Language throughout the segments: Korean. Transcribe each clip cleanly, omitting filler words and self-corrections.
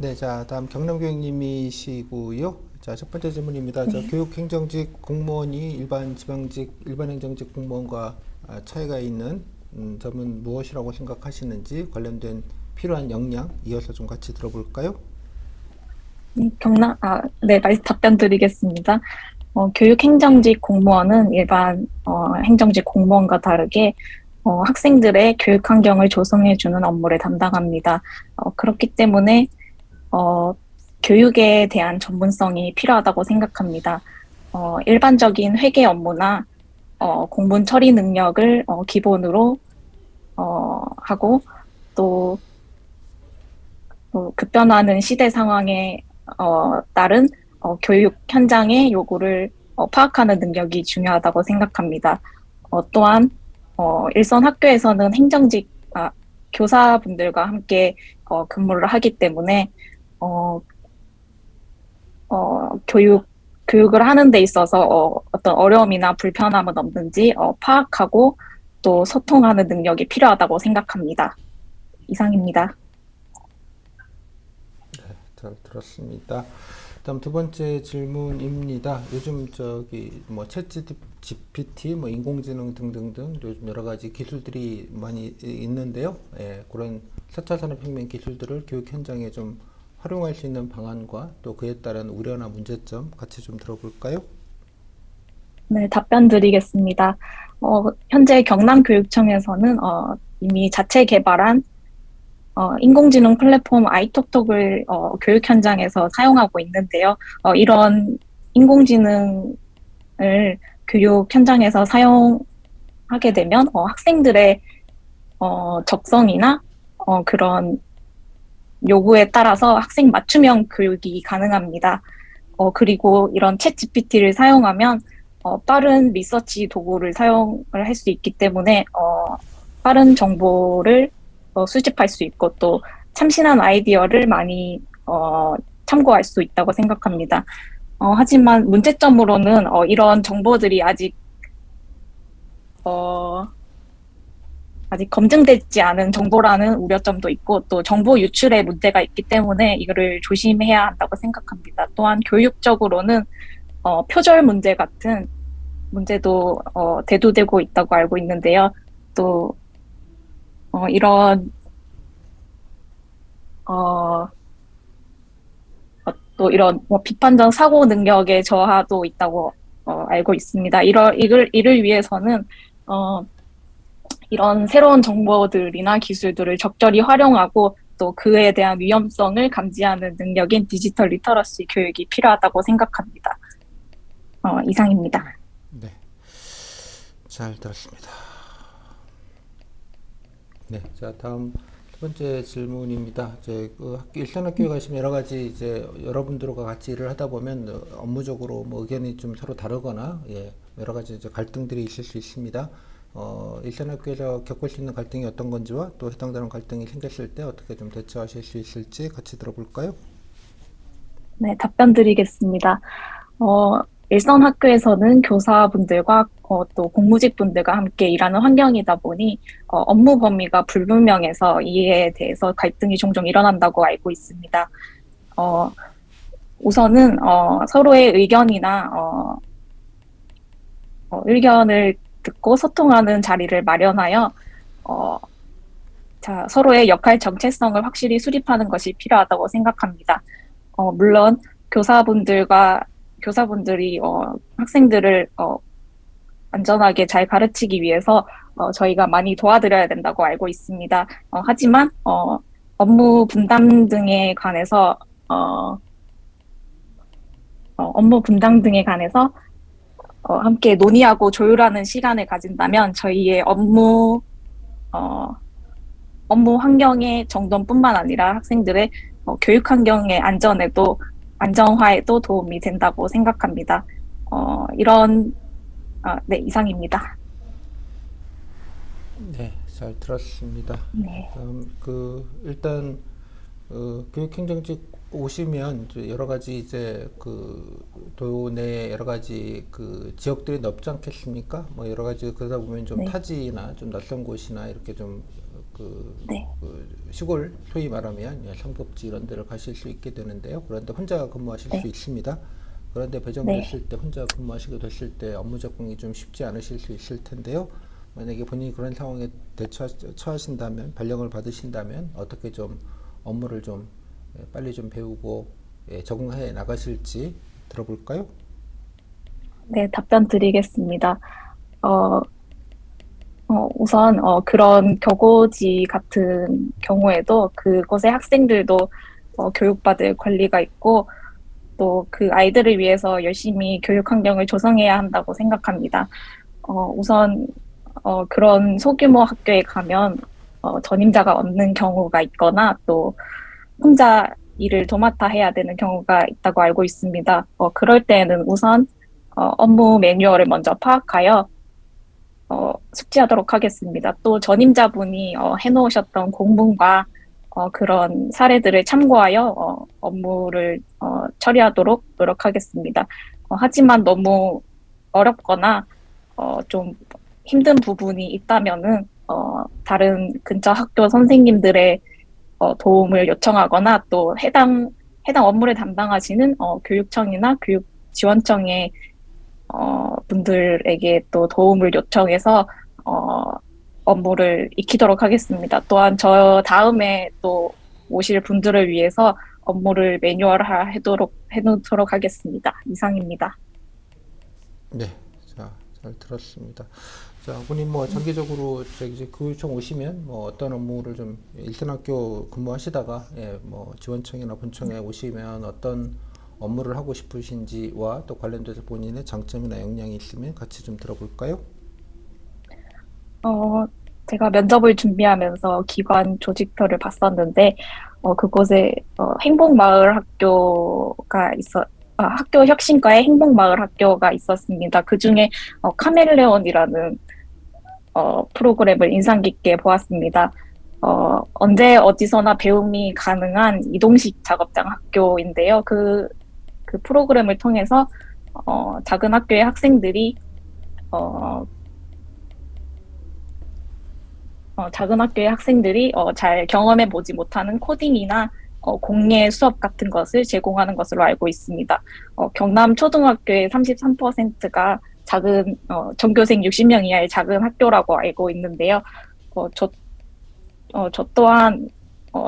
네, 자, 다음 경남교육님이시고요. 자, 첫 번째 질문입니다. 자, 네. 교육행정직 공무원이 일반 지방직, 일반 행정직 공무원과 차이가 있는 점은 무엇이라고 생각하시는지 관련된 필요한 역량 이어서 좀 같이 들어볼까요? 네, 답변 드리겠습니다. 교육행정직 공무원은 일반 행정직 공무원과 다르게 학생들의 교육 환경을 조성해주는 업무를 담당합니다. 그렇기 때문에 어, 교육에 대한 전문성이 필요하다고 생각합니다. 일반적인 회계 업무나 공문 처리 능력을 기본으로 하고 또 급변하는 시대 상황에 따른 교육 현장의 요구를 파악하는 능력이 중요하다고 생각합니다. 또한 일선 학교에서는 교사분들과 함께 근무를 하기 때문에 어, 교육을 하는 데 있어서 어떤 어려움이나 불편함은 없는지 파악하고 또 소통하는 능력이 필요하다고 생각합니다. 이상입니다. 잘 들었습니다. 다음 두 번째 질문입니다. 요즘 저기 뭐 챗 GPT, 뭐 인공지능 등등등 요즘 여러 가지 기술들이 많이 있는데요. 예, 그런 4차 산업혁명 기술들을 교육 현장에 좀 활용할 수 있는 방안과 또 그에 따른 우려나 문제점 같이 좀 들어볼까요? 네, 답변 드리겠습니다. 현재 경남교육청에서는 이미 자체 개발한 인공지능 플랫폼 아이톡톡을 교육 현장에서 사용하고 있는데요. 이런 인공지능을 교육 현장에서 사용하게 되면 학생들의 적성이나 그런 요구에 따라서 학생 맞춤형 교육이 가능합니다. 그리고 이런 챗 GPT를 사용하면 빠른 리서치 도구를 사용을 할 수 있기 때문에 빠른 정보를 수집할 수 있고 또 참신한 아이디어를 많이 참고할 수 있다고 생각합니다. 하지만 문제점으로는 이런 정보들이 어, 아직 검증되지 않은 정보라는 우려점도 있고 또 정보 유출에 문제가 있기 때문에 이거를 조심해야 한다고 생각합니다. 또한 교육적으로는 표절 문제 같은 문제도 대두되고 있다고 알고 있는데요. 또 이런 어, 또 이런 뭐 비판적 사고 능력의 저하도 있다고 알고 있습니다. 이를 위해서는 어, 이런 새로운 정보들이나 기술들을 적절히 활용하고 또 그에 대한 위험성을 감지하는 능력인 디지털 리터러시 교육이 필요하다고 생각합니다. 이상입니다. 네, 잘 들었습니다. 네, 자 다음 두 번째 질문입니다. 이제 그 일선 학교에 가시면 여러 가지 이제 여러분들과 같이 일을 하다 보면 업무적으로 뭐 의견이 좀 서로 다르거나 예, 여러 가지 이제 갈등들이 있을 수 있습니다. 일선 학교에서 겪을 수 있는 갈등이 어떤 건지와 또 해당되는 갈등이 생겼을 때 어떻게 좀 대처하실 수 있을지 같이 들어볼까요? 네, 답변 드리겠습니다. 어, 일선 학교에서는 교사분들과 또 공무직분들과 함께 일하는 환경이다 보니 업무 범위가 불분명해서 이에 대해서 갈등이 종종 일어난다고 알고 있습니다. 어, 우선은 서로의 의견을 듣고 소통하는 자리를 마련하여 어, 서로의 역할 정체성을 확실히 수립하는 것이 필요하다고 생각합니다. 물론 교사분들과 교사분들이 학생들을 안전하게 잘 가르치기 위해서 저희가 많이 도와드려야 된다고 알고 있습니다. 하지만 업무 분담 등에 관해서 어, 업무 분담 등에 관해서 함께 논의하고 조율하는 시간을 가진다면 저희의 어, 업무 환경의 정돈뿐만 아니라 학생들의 교육 환경의 안정화에도 도움이 된다고 생각합니다. 네, 이상입니다. 네, 잘 들었습니다. 네, 다음 일단 교육행정직 오시면 이제 여러 가지 이제 그 도내 여러 가지 그 지역들이 넓지 않겠습니까? 뭐 여러 가지 그러다 보면 좀 네, 타지나 좀 낯선 곳이나 이렇게 좀 네, 시골 소위 말하면 상급지 이런 데를 가실 수 있게 되는데요. 그런데 혼자 근무하실 수 네, 있습니다. 그런데 네, 배정됐을 때 혼자 근무하시게 됐을 때 업무 적응이 좀 쉽지 않으실 수 있을 텐데요. 만약에 본인이 그런 상황에 처하신다면 발령을 받으신다면 어떻게 좀 업무를 좀 빨리 좀 배우고 적응해 나가실지 들어볼까요? 네, 답변 드리겠습니다. 어, 우선 그런 격오지 같은 경우에도 그곳의 학생들도 교육받을 권리가 있고 또 그 아이들을 위해서 열심히 교육 환경을 조성해야 한다고 생각합니다. 우선 그런 소규모 학교에 가면 전임자가 없는 경우가 있거나 또 혼자 일을 도맡아 해야 되는 경우가 있다고 알고 있습니다. 그럴 때에는 우선 업무 매뉴얼을 먼저 파악하여 숙지하도록 하겠습니다. 또 전임자분이 해놓으셨던 공문과 그런 사례들을 참고하여 업무를 처리하도록 노력하겠습니다. 하지만 너무 어렵거나 좀 힘든 부분이 있다면은 다른 근처 학교 선생님들의 도움을 요청하거나 또 해당 업무를 담당하시는 교육청이나 교육지원청의 분들에게 또 도움을 요청해서 어, 업무를 익히도록 하겠습니다. 또한 저 다음에 또 오실 분들을 위해서 업무를 매뉴얼화 해놓도록 하겠습니다. 이상입니다. 네, 자, 잘 들었습니다. 자, 본인 뭐 장기적으로 저기 이제 교육청 오시면 뭐 어떤 업무를 좀 일선학교 근무하시다가 뭐 지원청이나 본청에 오시면 어떤 업무를 하고 싶으신지와 또 관련돼서 본인의 장점이나 역량이 있으면 같이 좀 들어볼까요? 어, 제가 면접을 준비하면서 기관 조직표를 봤었는데, 그곳에 행복마을 학교가 학교 혁신과의 행복마을 학교가 있었습니다. 그중에 카멜레온이라는 프로그램을 인상 깊게 보았습니다. 언제 어디서나 배움이 가능한 이동식 작업장 학교인데요. 그 프로그램을 통해서 작은 학교의 학생들이 어, 작은 학교의 학생들이 잘 경험해 보지 못하는 코딩이나 공예 수업 같은 것을 제공하는 것으로 알고 있습니다. 경남 초등학교의 33%가 전교생 60명 이하의 작은 학교라고 알고 있는데요. 어, 저, 저 또한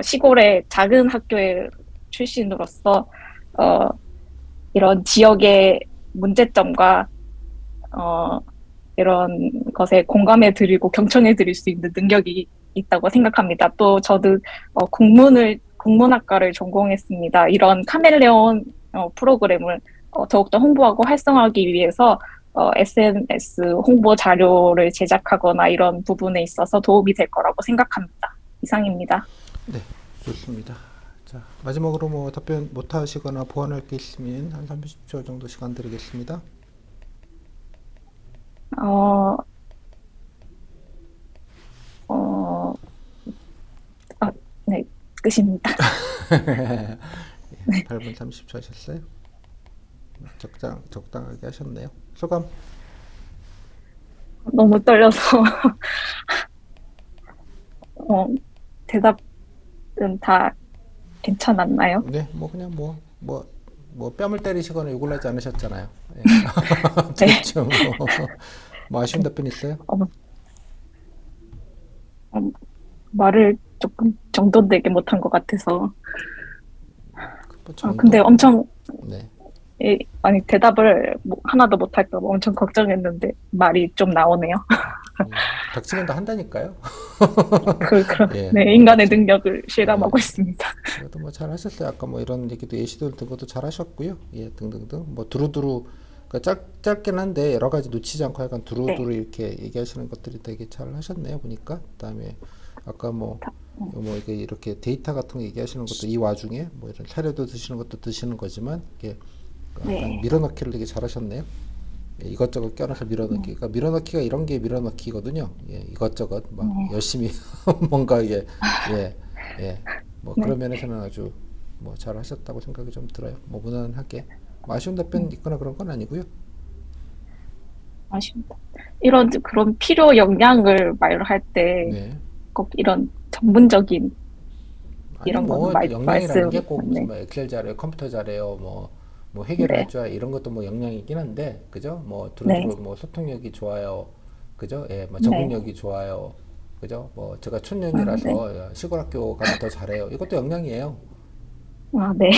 시골의 작은 학교의 출신으로서 어, 이런 지역의 문제점과 어, 이런 것에 공감해 드리고 경청해 드릴 수 있는 능력이 있다고 생각합니다. 또 저도 국문학과를 전공했습니다. 이런 카멜레온 프로그램을 더욱더 홍보하고 활성화하기 위해서 SNS 홍보 자료를 제작하거나 이런 부분에 있어서 도움이 될 거라고 생각합니다. 이상입니다. 네, 좋습니다. 자, 마지막으로 뭐 답변 못 하시거나 보완할 게 있으면 한 30초 정도 시간 드리겠습니다. 어, 어, 아, 네, 끝입니다. 8분 30초 하셨어요? 적당하게 하셨네요. 소감? 너무 떨려서 어, 대답은 다 괜찮았나요? 네, 뭐 그냥 뭐 뺨을 때리시거나 욕을 하지 않으셨잖아요. 예. 네. 대충 뭐 아쉬운 답변 있어요? 어, 어, 말을 조금 정돈되게 못한 것 같아서. 뭐 근데 정도? 엄청, 네. 아니, 대답을 하나도 못할까 봐 엄청 걱정했는데 말이 좀 나오네요. 닥치면 다 한다니까요. 예, 네, 뭐 인간의 닥치면. 능력을 예. 실감하고 있습니다. 그래도 뭐 잘하셨어요. 아까 뭐 이런 얘기도 예시들 든 것도 잘하셨고요. 예, 등등등. 뭐 두루두루 그러니까 짧긴 한데 여러 가지 놓치지 않고 약간 네. 두루두루 이렇게 얘기하시는 것들이 되게 잘하셨네요. 보니까. 그다음에 아까 이게 이렇게 데이터 같은 거 얘기하시는 것도 이 와중에 뭐 이런 사료도 드시는 것도 드시는 거지만 이게 약간 네. 밀어넣기를 되게 잘하셨네요. 예, 이것저것 껴넣어서 밀어넣기. 그러니까 밀어넣기가 이런 게 밀어넣기거든요. 예, 이것저것 막 네. 열심히 뭔가 예, 예. 뭐 네. 그런 면에서는 아주 뭐 잘하셨다고 생각이 좀 들어요. 뭐 무난하게 뭐 아쉬운 답변 있거나 그런 건 아니고요. 아쉽다. 그런 필요 역량을 말할 때 네, 꼭 이런 전문적인 아니 이런 거는 뭐 역량이라는 게 꼭 무슨 네, 뭐 엑셀 잘해요, 컴퓨터 잘해요, 뭐 해결할 네, 줄 알아요. 이런 것도 뭐 역량이긴 한데, 그죠? 뭐 네, 두루두루 뭐 소통력이 좋아요, 그죠? 예, 뭐 네, 적응력이 좋아요, 그죠? 뭐 제가 네, 촌년이라서 시골 학교 가면 더 잘해요. 이것도 역량이에요. 네,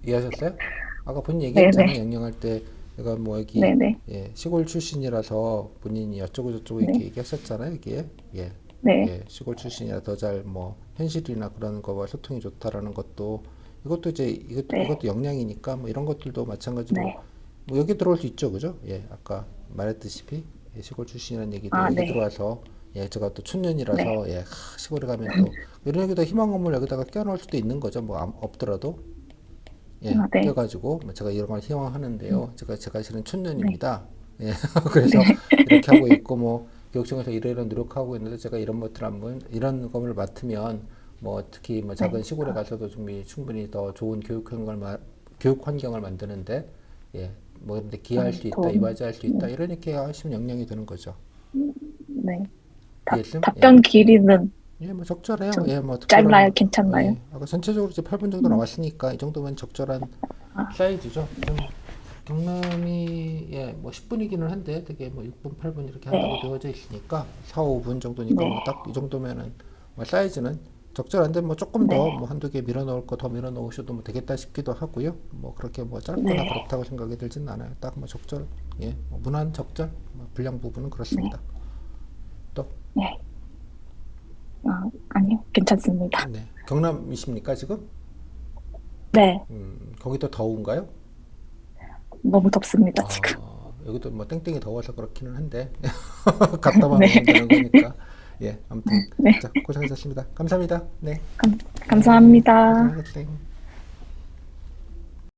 이해하셨어요? 아까 본인 네, 얘기했잖아요. 네, 역량할 때 내가 뭐 네, 여기 네, 예, 시골 출신이라서 본인이 어쩌고 저쩌고 이렇게 네, 얘기하셨잖아요. 이게 예, 네, 예, 시골 출신이라 더 잘 뭐 현실이나 그런 거와 소통이 좋다라는 것도 이것도 이제 이것도 역량이니까 뭐 이런 것들도 마찬가지로 네, 뭐 여기 들어올 수 있죠, 그죠? 예, 아까 말했듯이 예, 시골 출신이라는 얘기도 아, 여기 네, 들어와서 예, 제가 또 네, 촌년이라서 예, 시골에 가면 또 이런 얘기도 희망 건물 여기다가 껴놓을 수도 있는 거죠. 뭐 없더라도 예, 아, 네, 껴가지고 뭐 제가 이런 걸 희망하는데요. 제가 실은 네, 촌년입니다. 예, 그래서 네, 이렇게 하고 있고 뭐 교육청에서 이러이러 노력하고 있는데 제가 이런 것들 한번 이런 것을 맡으면 뭐 특히 뭐 네, 작은 시골에 가서도 좀 충분히 더 좋은 교육 환경을 만드는데 예, 뭐 근데 기여할 수 있다, 도움, 이바지할 수 있다 네, 이러니까 하시면 역량이 되는 거죠. 네. 이해했음? 예. 답변 길이는 예, 뭐 적절해요. 좀 예, 뭐 짧나요? 특별한 괜찮나요? 예, 아까 전체적으로 이제 8분 정도 음, 나왔으니까 이 정도면 적절한 아, 사이즈죠. 좀 경남이 예, 뭐 10분이기는 한데 되게 뭐 6분, 8분 이렇게 한다고 네, 되어져 있으니까 4, 5분 정도니까 뭐 네, 딱 이 정도면은 뭐 사이즈는 적절한데 뭐 조금 더 네, 뭐 한두 개 밀어 넣을 거 더 밀어 넣으셔도 뭐 되겠다 싶기도 하고요. 뭐 그렇게 뭐 짧거나 네, 그렇다고 생각이 들진 않아요. 딱 뭐 적절, 예, 뭐 무난 적절, 뭐 분량 부분은 네, 그렇습니다. 또, 네. 아니요, 괜찮습니다. 네, 경남이십니까 지금? 네, 거기도 더운가요? 너무 덥습니다, 지금. 여기도 뭐 땡땡이 더워서 그렇기는 한데 갔다만 네, 오면 되는 거니까 예 아무튼 네, 자 고생하셨습니다. 감사합니다. 네, 감사합니다. 고생하셨어요.